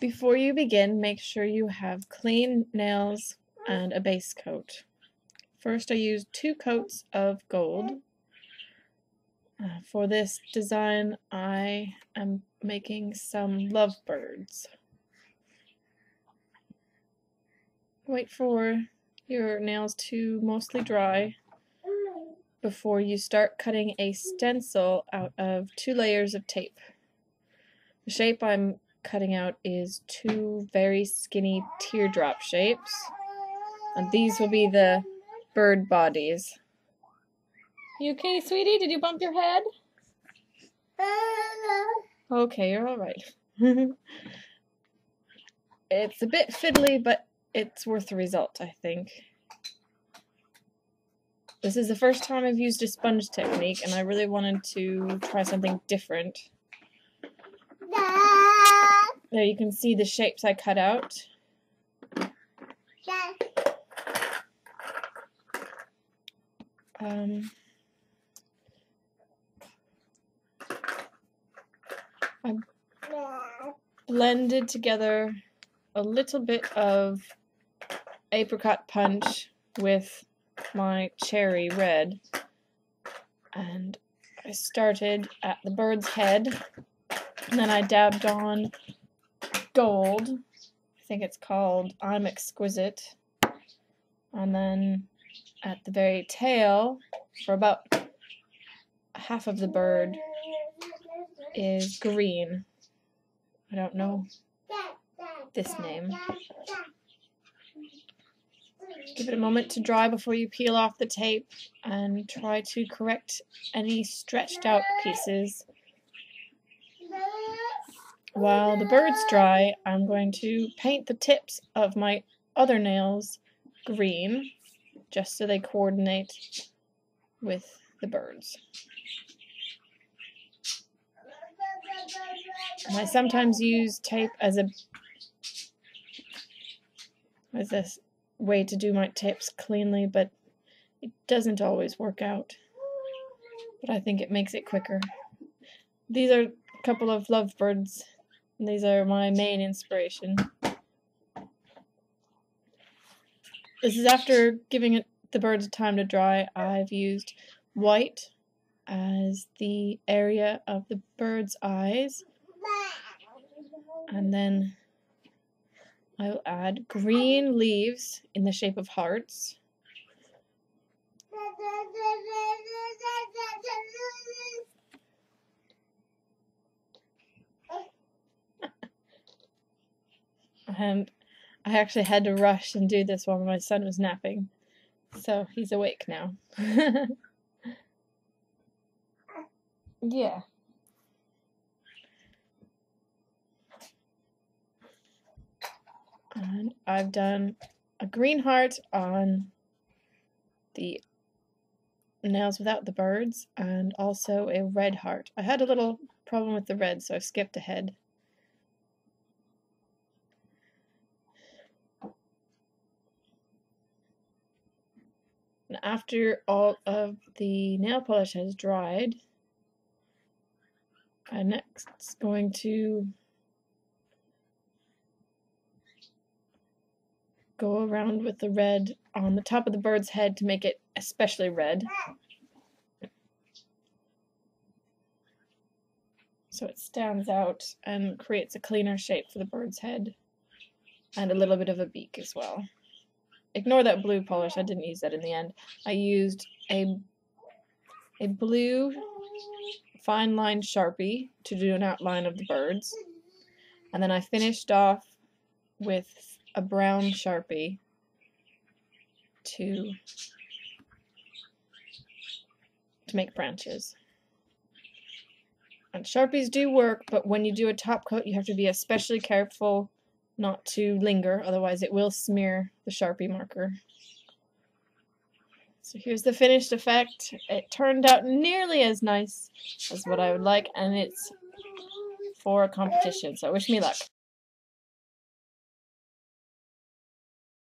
Before you begin, make sure you have clean nails and a base coat. First, I used 2 coats of gold. For this design, I am making some Lovebirds. Wait for your nails to mostly dry before you start cutting a stencil out of 2 layers of tape. The shape I'm cutting out is 2 very skinny teardrop shapes, and these will be the bird bodies. You okay, sweetie? Did you bump your head? Okay, you're alright. It's a bit fiddly, but it's worth the result, I think. This is the first time I've used a sponge technique, and I really wanted to try something different. There you can see the shapes I cut out. I blended together a little bit of apricot punch with my cherry red, and I started at the bird's head, and then I dabbed on gold. I think it's called I'm Exquisite, and then at the very tail, for about half of the bird, is green. I don't know this name. Give it a moment to dry before you peel off the tape, and try to correct any stretched out pieces. While the bird's dry, I'm going to paint the tips of my other nails green, just so they coordinate with the birds. And I sometimes use tape as a way to do my tips cleanly, but it doesn't always work out. But I think it makes it quicker. These are a couple of Lovebirds, and these are my main inspiration. This is after giving the birds time to dry. I've used white as the area of the bird's eyes, and then I'll add green leaves in the shape of hearts. And I actually had to rush and do this while my son was napping, so he's awake now. Yeah. And I've done a green heart on the nails without the birds, and also a red heart. I had a little problem with the red, so I skipped ahead. And after all of the nail polish has dried, I'm next going to go around with the red on the top of the bird's head to make it especially red, so it stands out and creates a cleaner shape for the bird's head, and a little bit of a beak as well. Ignore that blue polish, I didn't use that in the end. I used a blue fine line Sharpie to do an outline of the birds, and then I finished off with a brown Sharpie to make branches. And Sharpies do work, but when you do a top coat you have to be especially careful not to linger, otherwise it will smear the Sharpie marker. So here's the finished effect. It turned out nearly as nice as what I would like, and it's for a competition, so wish me luck.